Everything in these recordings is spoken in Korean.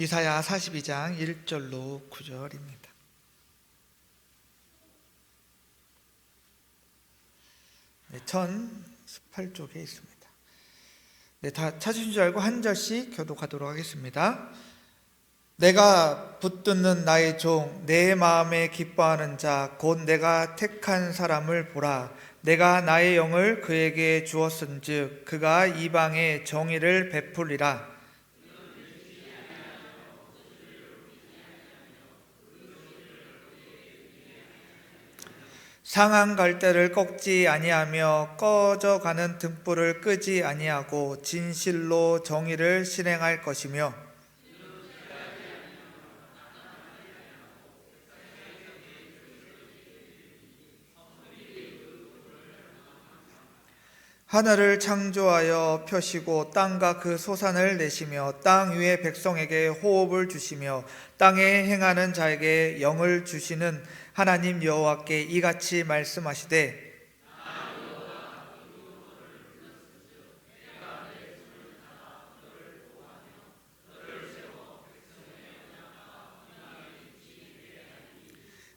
이사야 42장 1절로 9절입니다. 네, 1018쪽에 있습니다. 네, 다 찾으신 줄 알고 한 절씩 교독하도록 하겠습니다. 내가 붙드는 나의 종, 내 마음에 기뻐하는 자, 곧 내가 택한 사람을 보라. 내가 나의 영을 그에게 주었은즉 그가 이방에 정의를 베풀리라. 상한 갈대를 꺾지 아니하며 꺼져가는 등불을 끄지 아니하고 진실로 정의를 실행할 것이며 하늘을 창조하여 펴시고 땅과 그 소산을 내시며 땅 위의 백성에게 호흡을 주시며 땅에 행하는 자에게 영을 주시는 하나님 여호와께 이같이 말씀하시되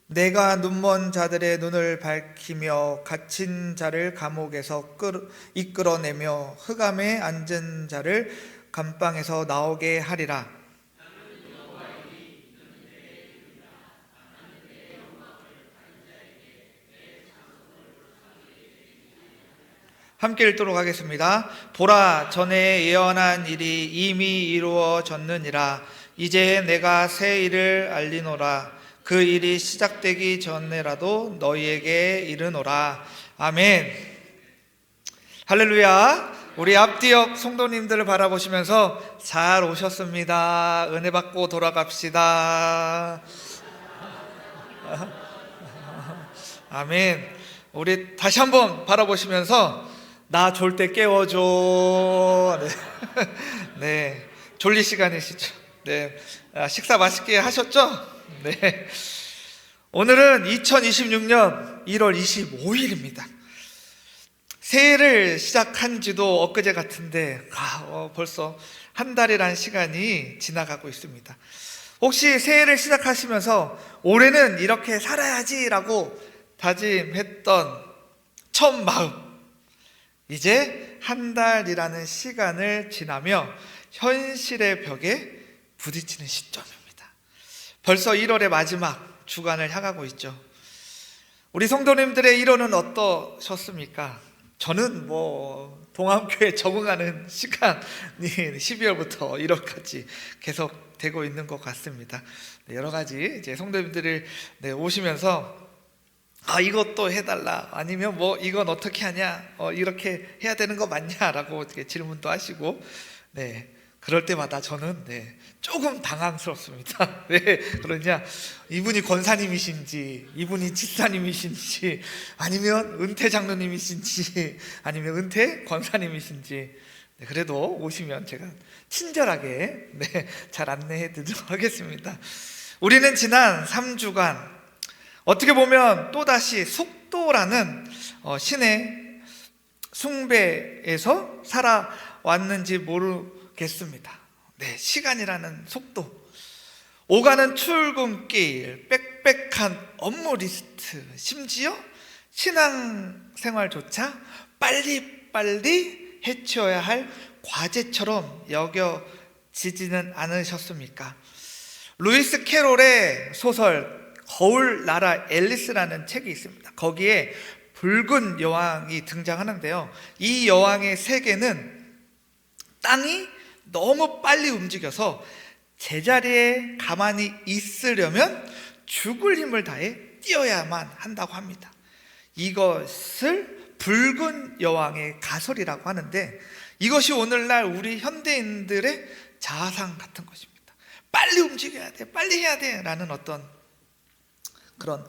내가 눈먼 자들의 눈을 밝히며 갇힌 자를 감옥에서 이끌어내며 흑암에 앉은 자를 감방에서 나오게 하리라. 함께 읽도록 하겠습니다. 보라, 전에 예언한 일이 이미 이루어졌느니라. 이제 내가 새 일을 알리노라. 그 일이 시작되기 전에라도 너희에게 이르노라. 아멘. 할렐루야. 우리 앞뒤 옆 성도님들을 바라보시면서 잘 오셨습니다. 은혜 받고 돌아갑시다. 아멘. 우리 다시 한번 바라보시면서 나 졸 때 깨워줘. 네. 네. 졸릴 시간이시죠. 네. 식사 맛있게 하셨죠? 네. 오늘은 2026년 1월 25일입니다. 새해를 시작한 지도 엊그제 같은데 벌써 한 달이라는 시간이 지나가고 있습니다. 혹시 새해를 시작하시면서 올해는 이렇게 살아야지라고 다짐했던 첫 마음, 이제 한 달이라는 시간을 지나며 현실의 벽에 부딪히는 시점입니다. 벌써 1월의 마지막 주간을 향하고 있죠. 우리 성도님들의 1월은 어떠셨습니까? 저는 동암교회 적응하는 시간이 12월부터 1월까지 계속 되고 있는 것 같습니다. 여러 가지 이제 성도님들이 오시면서 이것도 해달라, 아니면 이건 어떻게 하냐, 이렇게 해야 되는 거 맞냐라고 이렇게 질문도 하시고, 그럴 때마다 저는 조금 당황스럽습니다. 왜 그러냐, 이분이 권사님이신지, 이분이 집사님이신지, 아니면 은퇴 장로님이신지, 아니면 은퇴 권사님이신지, 그래도 오시면 제가 친절하게 잘 안내해 드리도록 하겠습니다. 우리는 지난 3주간 어떻게 보면 또다시 속도라는 신의 숭배에서 살아왔는지 모르겠습니다. 시간이라는 속도, 오가는 출근길, 빽빽한 업무 리스트, 심지어 신앙생활조차 빨리빨리 해치워야 할 과제처럼 여겨지지는 않으셨습니까? 루이스 캐롤의 소설 거울 나라 앨리스라는 책이 있습니다. 거기에 붉은 여왕이 등장하는데요, 이 여왕의 세계는 땅이 너무 빨리 움직여서 제자리에 가만히 있으려면 죽을 힘을 다해 뛰어야만 한다고 합니다. 이것을 붉은 여왕의 가설이라고 하는데, 이것이 오늘날 우리 현대인들의 자아상 같은 것입니다. 빨리 움직여야 돼, 빨리 해야 돼 라는 어떤 그런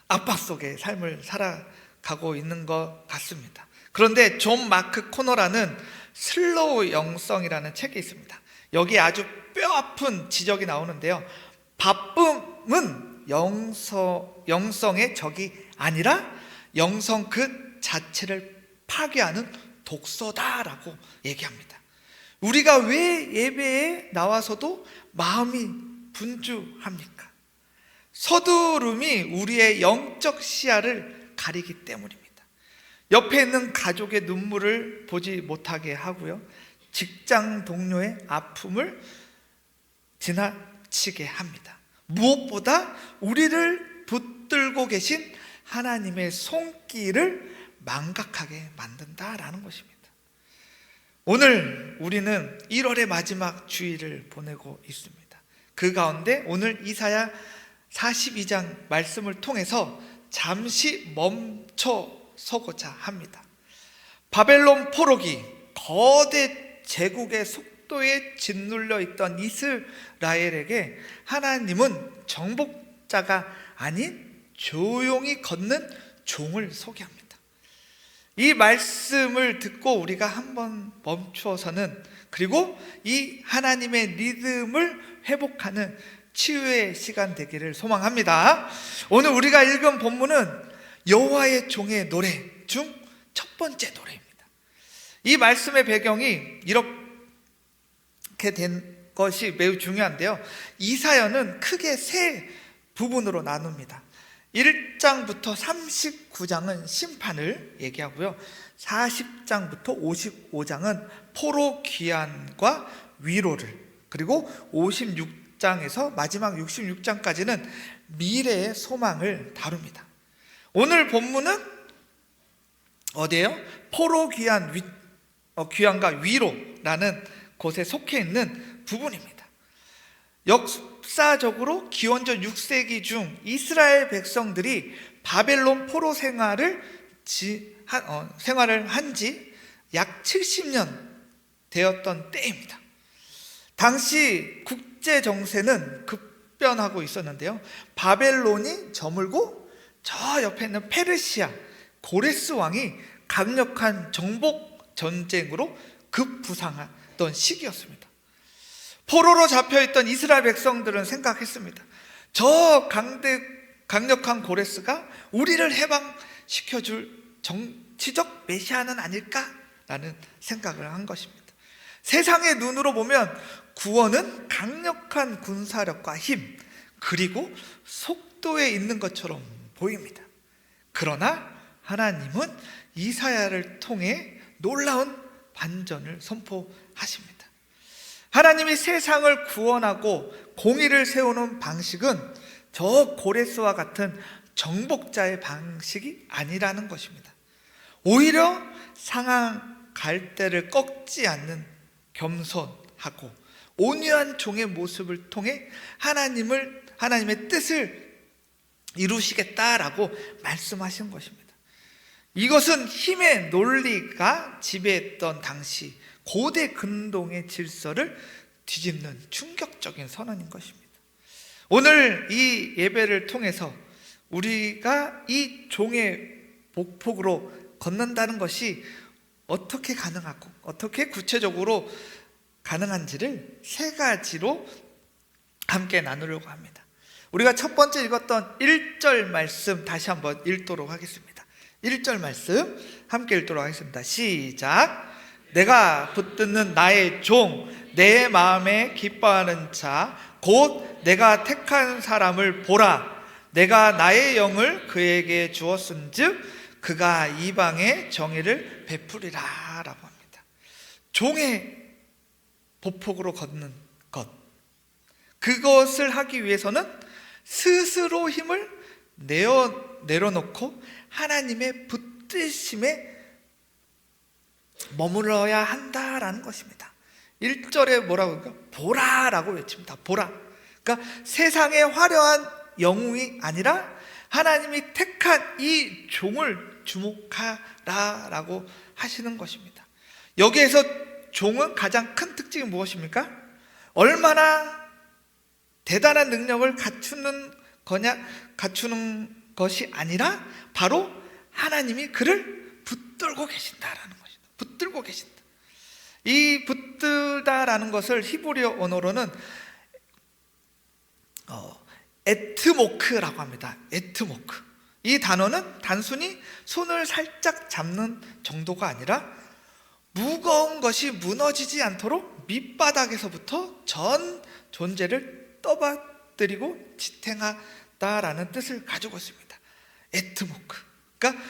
압박 속에 삶을 살아가고 있는 것 같습니다. 그런데 존 마크 코너라는 슬로우 영성이라는 책이 있습니다. 여기 아주 뼈아픈 지적이 나오는데요, 바쁨은 영성의 적이 아니라 영성 그 자체를 파괴하는 독소다라고 얘기합니다. 우리가 왜 예배에 나와서도 마음이 분주합니까? 서두름이 우리의 영적 시야를 가리기 때문입니다. 옆에 있는 가족의 눈물을 보지 못하게 하고요, 직장 동료의 아픔을 지나치게 합니다. 무엇보다 우리를 붙들고 계신 하나님의 손길을 망각하게 만든다라는 것입니다. 오늘 우리는 1월의 마지막 주일을 보내고 있습니다. 그 가운데 오늘 이사야 42장 말씀을 통해서 잠시 멈춰 서고자 합니다. 바벨론 포로기, 거대 제국의 속도에 짓눌려 있던 이스라엘에게 하나님은 정복자가 아닌 조용히 걷는 종을 소개합니다. 이 말씀을 듣고 우리가 한번 멈추어서는, 그리고 이 하나님의 리듬을 회복하는 치유의 시간 되기를 소망합니다. 오늘 우리가 읽은 본문은 여호와의 종의 노래 중 첫 번째 노래입니다. 이 말씀의 배경이 이렇게 된 것이 매우 중요한데요, 이사야는 크게 세 부분으로 나눕니다. 1장부터 39장은 심판을 얘기하고요, 40장부터 55장은 포로 귀환과 위로를, 그리고 56장에서 마지막 66장까지는 미래의 소망을 다룹니다. 오늘 본문은 어디예요? 포로 귀환과 위로라는 곳에 속해 있는 부분입니다. 역사적으로 기원전 6세기 중 이스라엘 백성들이 바벨론 포로 생활을 한 지 약 70년 되었던 때입니다. 당시 국제 정세는 급변하고 있었는데요, 바벨론이 저물고 저 옆에 있는 페르시아 고레스 왕이 강력한 정복 전쟁으로 급부상하던 시기였습니다. 포로로 잡혀있던 이스라엘 백성들은 생각했습니다. 저 강력한 고레스가 우리를 해방시켜줄 정치적 메시아는 아닐까라는 생각을 한 것입니다. 세상의 눈으로 보면 구원은 강력한 군사력과 힘, 그리고 속도에 있는 것처럼 보입니다. 그러나 하나님은 이사야를 통해 놀라운 반전을 선포하십니다. 하나님이 세상을 구원하고 공의를 세우는 방식은 저 고레스와 같은 정복자의 방식이 아니라는 것입니다. 오히려 상한 갈대를 꺾지 않는 겸손하고 온유한 종의 모습을 통해 하나님의 뜻을 이루시겠다라고 말씀하신 것입니다. 이것은 힘의 논리가 지배했던 당시 고대 근동의 질서를 뒤집는 충격적인 선언인 것입니다. 오늘 이 예배를 통해서 우리가 이 종의 복폭으로 걷는다는 것이 어떻게 가능하고 어떻게 구체적으로 가능한지를 세 가지로 함께 나누려고 합니다. 우리가 첫 번째 읽었던 1절 말씀 다시 한번 읽도록 하겠습니다. 1절 말씀 함께 읽도록 하겠습니다. 시작. 내가 붙드는 나의 종, 내 마음에 기뻐하는 자, 곧 내가 택한 사람을 보라. 내가 나의 영을 그에게 주었은즉 그가 이방의 정의를 베푸리라 라고 합니다. 종의 보폭으로 걷는 것, 그것을 하기 위해서는 스스로 힘을 내려놓고 하나님의 붙드심에 머물러야 한다라는 것입니다. 1절에 뭐라고 할까요? 보라라고 외칩니다. 보라. 그러니까 세상의 화려한 영웅이 아니라 하나님이 택한 이 종을 주목하라라고 하시는 것입니다. 여기에서 종은 가장 큰 특징이 무엇입니까? 얼마나 대단한 능력을 갖추는 것이 아니라 바로 하나님이 그를 붙들고 계신다라는 것입니다. 붙들고 계신다. 이 붙들다라는 것을 히브리어 언어로는 에트모크라고 합니다. 에트모크. 이 단어는 단순히 손을 살짝 잡는 정도가 아니라 무거운 것이 무너지지 않도록 밑바닥에서부터 전 존재를 떠받들이고 지탱하다라는 뜻을 가지고 있습니다. 에트모크. 그러니까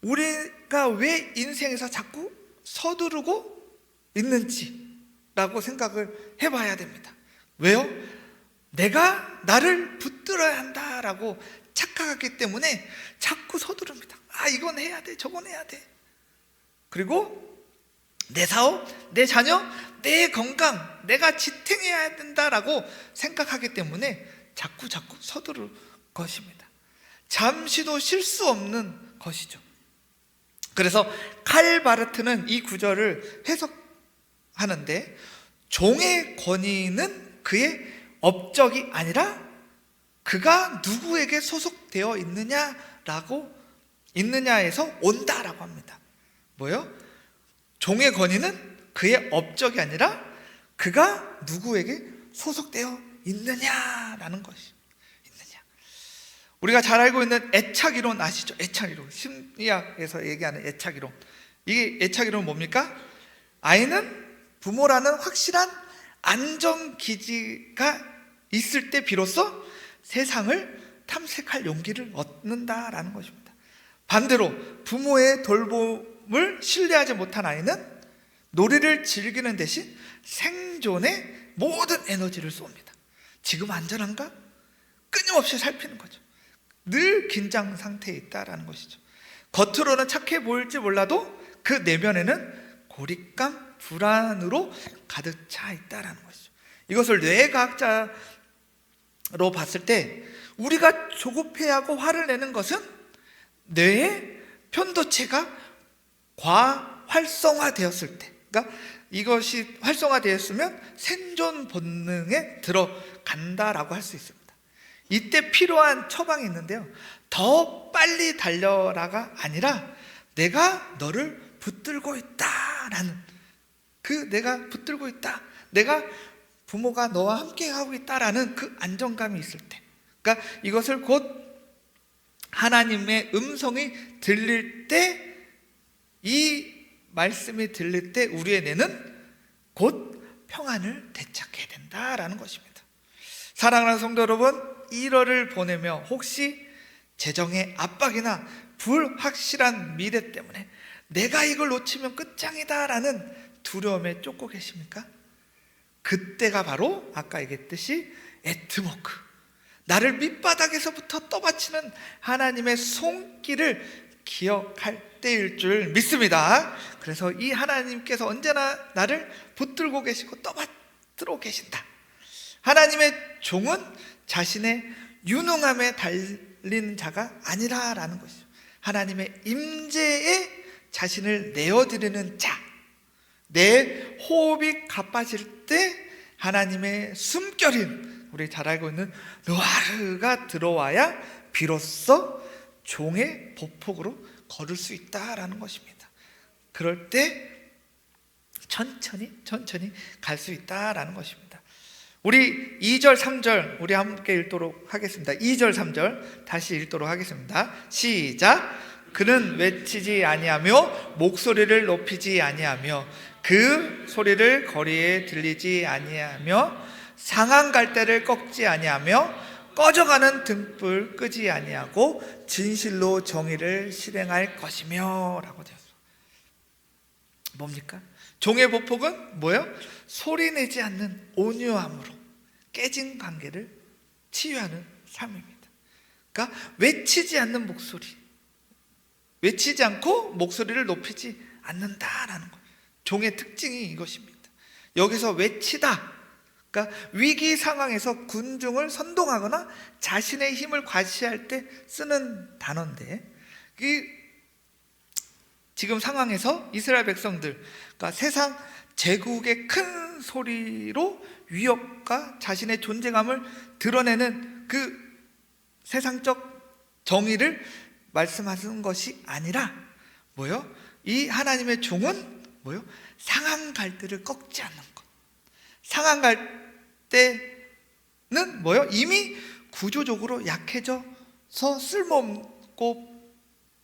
우리가 왜 인생에서 자꾸 서두르고 있는지라고 생각을 해봐야 됩니다. 왜요? 내가 나를 붙들어야 한다라고 착각하기 때문에 자꾸 서두릅니다. 이건 해야 돼, 저건 해야 돼. 그리고 내 사업, 내 자녀, 내 건강, 내가 지탱해야 된다라고 생각하기 때문에 자꾸 서두를 것입니다. 잠시도 쉴 수 없는 것이죠. 그래서 칼 바르트는 이 구절을 해석하는데, 종의 권위는 그의 업적이 아니라 그가 누구에게 소속되어 있느냐에서 온다라고 합니다. 뭐요? 종의 권위는 그의 업적이 아니라 그가 누구에게 소속되어 있느냐라는 것이 있느냐. 우리가 잘 알고 있는 애착이론 아시죠? 애착이론. 심리학에서 얘기하는 애착이론. 이게 애착이론은 뭡니까? 아이는 부모라는 확실한 안정기지가 있을 때 비로소 세상을 탐색할 용기를 얻는다라는 것입니다. 반대로 부모의 돌봄을 신뢰하지 못한 아이는 놀이를 즐기는 대신 생존에 모든 에너지를 쏩니다. 지금 안전한가? 끊임없이 살피는 거죠. 늘 긴장 상태에 있다라는 것이죠. 겉으로는 착해 보일지 몰라도 그 내면에는 고립감, 불안으로 가득 차 있다라는 것이죠. 이것을 뇌과학자로 봤을 때 우리가 조급해하고 화를 내는 것은 뇌의 편도체가 과활성화되었을 때, 그러니까 이것이 활성화되었으면 생존 본능에 들어간다라고 할 수 있습니다. 이때 필요한 처방이 있는데요, 더 빨리 달려라가 아니라 내가 너를 붙들고 있다라는, 내가 붙들고 있다, 내가 부모가 너와 함께 하고 있다라는 그 안정감이 있을 때, 그러니까 이것을 곧 하나님의 음성이 들릴 때, 이 말씀이 들릴 때 우리의 뇌는 곧 평안을 되찾게 된다라는 것입니다. 사랑하는 성도 여러분, 1월을 보내며 혹시 재정의 압박이나 불확실한 미래 때문에 내가 이걸 놓치면 끝장이다라는 두려움에 쫓고 계십니까? 그때가 바로 아까 얘기했듯이 에트모크, 나를 밑바닥에서부터 떠받치는 하나님의 손길을 기억할 때일 줄 믿습니다. 그래서 이 하나님께서 언제나 나를 붙들고 계시고 떠받들어 계신다. 하나님의 종은 자신의 유능함에 달린 자가 아니라라는 것이죠. 하나님의 임재에 자신을 내어드리는 자, 내 호흡이 가빠질 때 하나님의 숨결인 우리 잘 알고 있는 르와르가 들어와야 비로소 종의 보폭으로 걸을 수 있다라는 것입니다. 그럴 때 천천히 갈 수 있다라는 것입니다. 우리 2절 3절 우리 함께 읽도록 하겠습니다. 2절 3절 다시 읽도록 하겠습니다. 시작. 그는 외치지 아니하며 목소리를 높이지 아니하며 그 소리를 거리에 들리지 아니하며 상한 갈대를 꺾지 아니하며 꺼져가는 등불 끄지 아니하고 진실로 정의를 실행할 것이며 라고 되었어. 뭡니까? 종의 보폭은 뭐예요? 소리내지 않는 온유함으로 깨진 관계를 치유하는 삶입니다. 그러니까 외치지 않는 목소리, 외치지 않고 목소리를 높이지 않는다라는 것, 종의 특징이 이것입니다. 여기서 외치다, 그러니까 위기 상황에서 군중을 선동하거나 자신의 힘을 과시할 때 쓰는 단어인데, 지금 상황에서 이스라엘 백성들, 그러니까 세상 제국의 큰 소리로 위협과 자신의 존재감을 드러내는 그 세상적 정의를 말씀하시는 것이 아니라 뭐요? 이 하나님의 종은 뭐요? 상한 갈대를 꺾지 않는 것. 상한 갈대는 뭐요? 이미 구조적으로 약해져서 쓸모없고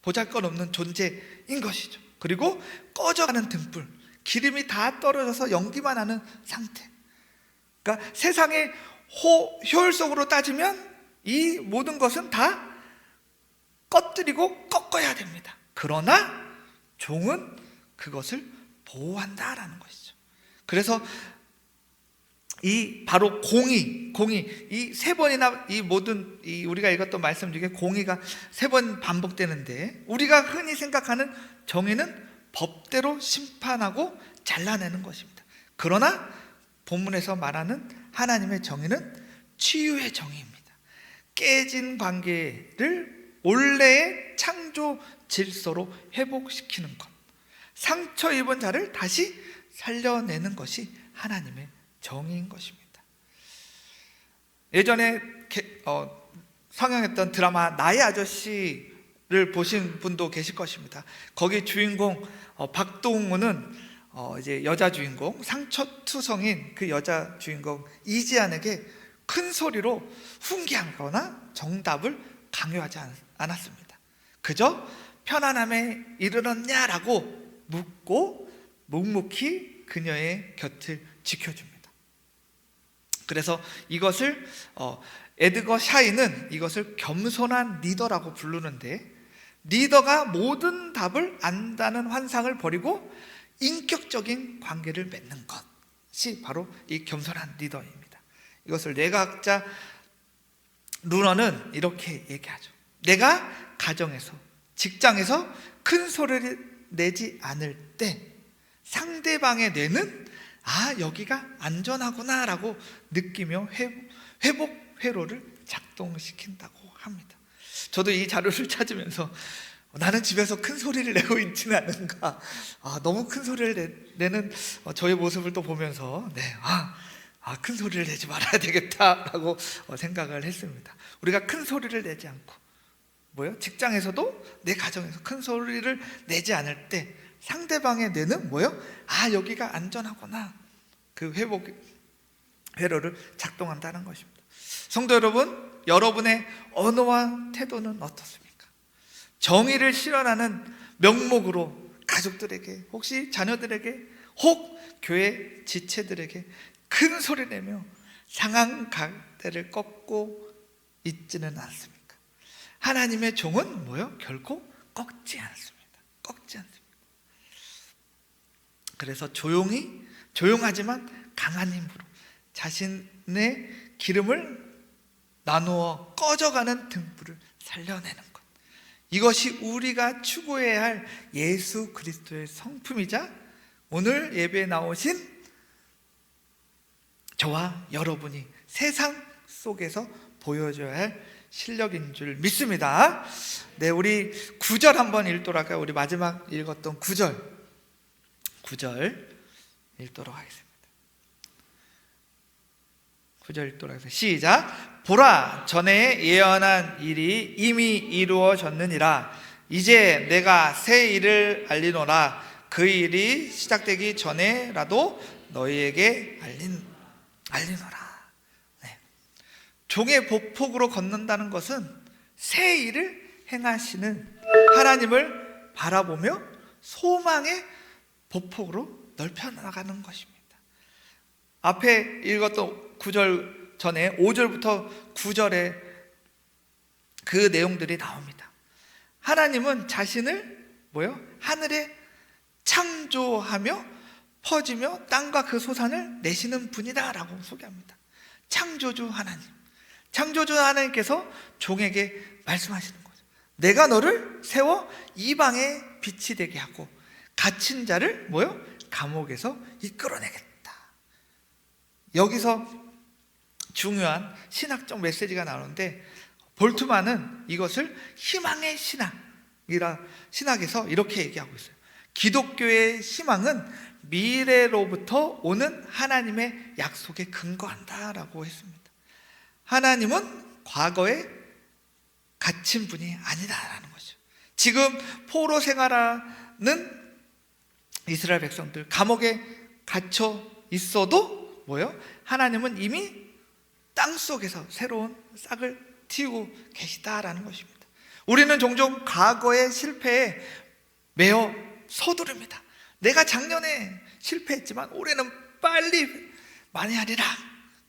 보잘것없는 존재인 것이죠. 그리고 꺼져가는 등불, 기름이 다 떨어져서 연기만 하는 상태. 그러니까 세상의 효율적으로 따지면 이 모든 것은 다 꺼뜨리고 꺾어야 됩니다. 그러나 종은 그것을 보호한다라는 것이죠. 그래서 이 바로 공의 이 세 번이나 이 모든 우리가 읽었던 말씀 중에 공의가 세 번 반복되는데, 우리가 흔히 생각하는 정의는 법대로 심판하고 잘라내는 것입니다. 그러나 본문에서 말하는 하나님의 정의는 치유의 정의입니다. 깨진 관계를 원래의 창조 질서로 회복시키는 것, 상처 입은 자를 다시 살려내는 것이 하나님의 정의인 것입니다. 예전에 상영했던 드라마 나의 아저씨를 보신 분도 계실 것입니다. 거기 주인공 박동우는 이제 여자 주인공, 상처투성인 그 여자 주인공 이지안에게 큰 소리로 훈계하거나 정답을 강요하지 않았습니다. 그저 편안함에 이르렀냐라고 묻고 묵묵히 그녀의 곁을 지켜줍니다. 그래서 이것을 에드거 샤이는 이것을 겸손한 리더라고 부르는데, 리더가 모든 답을 안다는 환상을 버리고 인격적인 관계를 맺는 것이 바로 이 겸손한 리더입니다. 이것을 뇌과학자 루너는 이렇게 얘기하죠. 내가 가정에서, 직장에서 큰 소리를 내지 않을 때 상대방의 뇌는 여기가 안전하구나 라고 느끼며 회복 회로를 작동시킨다고 합니다. 저도 이 자료를 찾으면서 나는 집에서 큰 소리를 내고 있지는 않은가, 너무 큰 소리를 내는 저의 모습을 또 보면서 큰 소리를 내지 말아야 되겠다라고 생각을 했습니다. 우리가 큰 소리를 내지 않고 직장에서도 내 가정에서 큰 소리를 내지 않을 때 상대방의 뇌는 여기가 안전하구나, 그 회복 회로를 작동한다는 것입니다. 성도 여러분, 여러분의 언어와 태도는 어떻습니까? 정의를 실현하는 명목으로 가족들에게, 혹시 자녀들에게, 혹 교회 지체들에게 큰 소리 내며 상한 갈대를 꺾고 있지는 않습니까? 하나님의 종은 결코 꺾지 않습니다. 꺾지 않습니다. 그래서 조용하지만 강한 힘으로 자신의 기름을 나누어 꺼져가는 등불을 살려내는 것, 이것이 우리가 추구해야 할 예수 그리스도의 성품이자 오늘 예배에 나오신 저와 여러분이 세상 속에서 보여줘야 할 실력인 줄 믿습니다. 네, 우리 9절 한번 읽도록 할까요? 우리 마지막 읽었던 9절 읽도록 하겠습니다. 9절 읽도록 하겠습니다. 시작. 보라, 전에 예언한 일이 이미 이루어졌느니라. 이제 내가 새 일을 알리노라. 그 일이 시작되기 전에라도 너희에게 알리노라. 네. 종의 보폭으로 걷는다는 것은 새 일을 행하시는 하나님을 바라보며 소망의 보폭으로 넓혀 나가는 것입니다. 앞에 읽었던 9절 전에 5절부터 9절에 그 내용들이 나옵니다. 하나님은 자신을 하늘에 창조하며 퍼지며 땅과 그 소산을 내시는 분이다 라고 소개합니다. 창조주 하나님, 창조주 하나님께서 종에게 말씀하시는 거죠. 내가 너를 세워 이방의 빛이 되게 하고 갇힌 자를 감옥에서 이끌어내겠다. 여기서 중요한 신학적 메시지가 나오는데, 볼트만은 이것을 희망의 신학에서 이렇게 얘기하고 있어요. 기독교의 희망은 미래로부터 오는 하나님의 약속에 근거한다라고 했습니다. 하나님은 과거에 갇힌 분이 아니다라는 거죠. 지금 포로 생활하는 이스라엘 백성들, 감옥에 갇혀 있어도 하나님은 이미 땅속에서 새로운 싹을 틔우고 계시다라는 것입니다. 우리는 종종 과거의 실패에 매어 서두릅니다. 내가 작년에 실패했지만 올해는 빨리 만회하리라.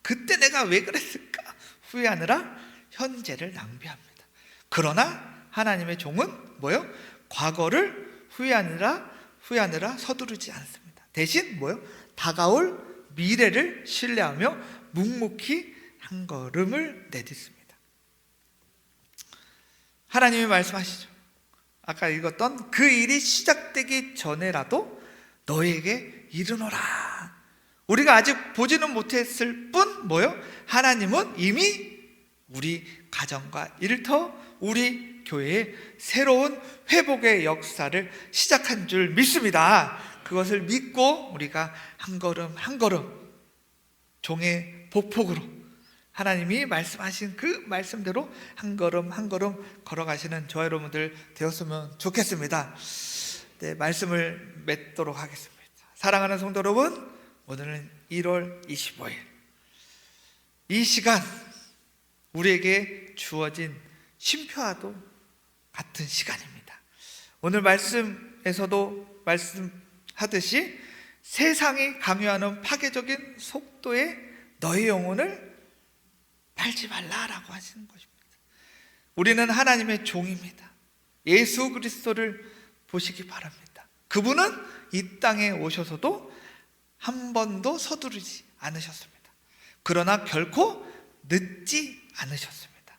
그때 내가 왜 그랬을까 후회하느라 현재를 낭비합니다. 그러나 하나님의 종은 뭐요? 과거를 후회하느라 서두르지 않습니다. 대신 뭐요? 다가올 미래를 신뢰하며 묵묵히 한 걸음을 내딛습니다. 하나님이 말씀하시죠. 아까 읽었던 그 일이 시작되기 전에라도 너에게 이르노라. 우리가 아직 보지는 못했을 뿐 뭐요? 하나님은 이미 우리 가정과 일터, 우리 교회의 새로운 회복의 역사를 시작한 줄 믿습니다. 그것을 믿고 우리가 한 걸음 한 걸음 종의 보폭으로 하나님이 말씀하신 그 말씀대로 한 걸음 한 걸음 걸어가시는 저와 여러분들 되었으면 좋겠습니다. 네, 말씀을 맺도록 하겠습니다. 사랑하는 성도 여러분, 오늘은 1월 25일 이 시간 우리에게 주어진 쉼표와도 같은 시간입니다. 오늘 말씀에서도 말씀하듯이 세상이 강요하는 파괴적인 속도에 너의 영혼을 팔지 말라라고 하시는 것입니다. 우리는 하나님의 종입니다. 예수 그리스도를 보시기 바랍니다. 그분은 이 땅에 오셔서도 한 번도 서두르지 않으셨습니다. 그러나 결코 늦지 않으셨습니다.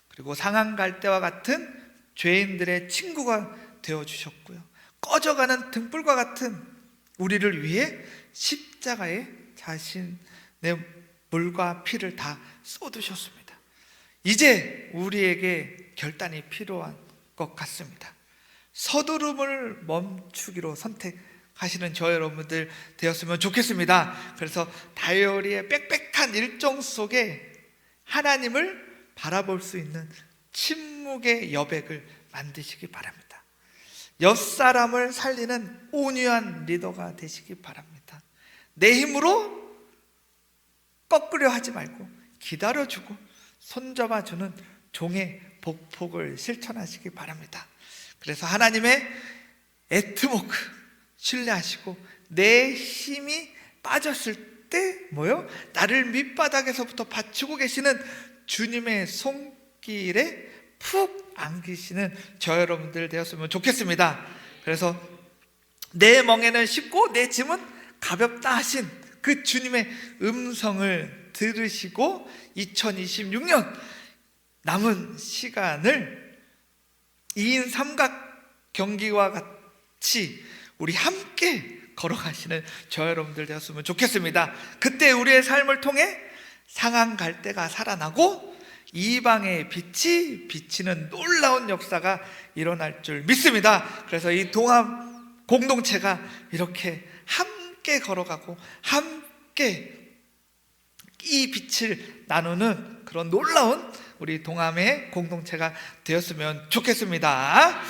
그리고 상한 갈대와 같은 죄인들의 친구가 되어주셨고요, 꺼져가는 등불과 같은 우리를 위해 십자가에 자신의 물과 피를 다 쏟으셨습니다. 이제 우리에게 결단이 필요한 것 같습니다. 서두름을 멈추기로 선택하시는 저 여러분들 되었으면 좋겠습니다. 그래서 다이어리의 빽빽한 일정 속에 하나님을 바라볼 수 있는 침묵의 여백을 만드시기 바랍니다. 옆사람을 살리는 온유한 리더가 되시기 바랍니다. 내 힘으로 꺾으려 하지 말고 기다려주고 손잡아주는 종의 복폭을 실천하시기 바랍니다. 그래서 하나님의 에트모크 신뢰하시고 내 힘이 빠졌을 때 뭐요? 나를 밑바닥에서부터 받치고 계시는 주님의 손길에 푹 안기시는 저 여러분들 되었으면 좋겠습니다. 그래서 내 멍에는 쉽고 내 짐은 가볍다 하신 그 주님의 음성을 들으시고 2026년 남은 시간을 2인 삼각 경기와 같이 우리 함께 걸어가시는 저 여러분들 되었으면 좋겠습니다. 그때 우리의 삶을 통해 상한 갈대가 살아나고 이방의 빛이 비치는 놀라운 역사가 일어날 줄 믿습니다. 그래서 이 동합 공동체가 이렇게 함께 걸어가고 함께 이 빛을 나누는 그런 놀라운 우리 동함의 공동체가 되었으면 좋겠습니다.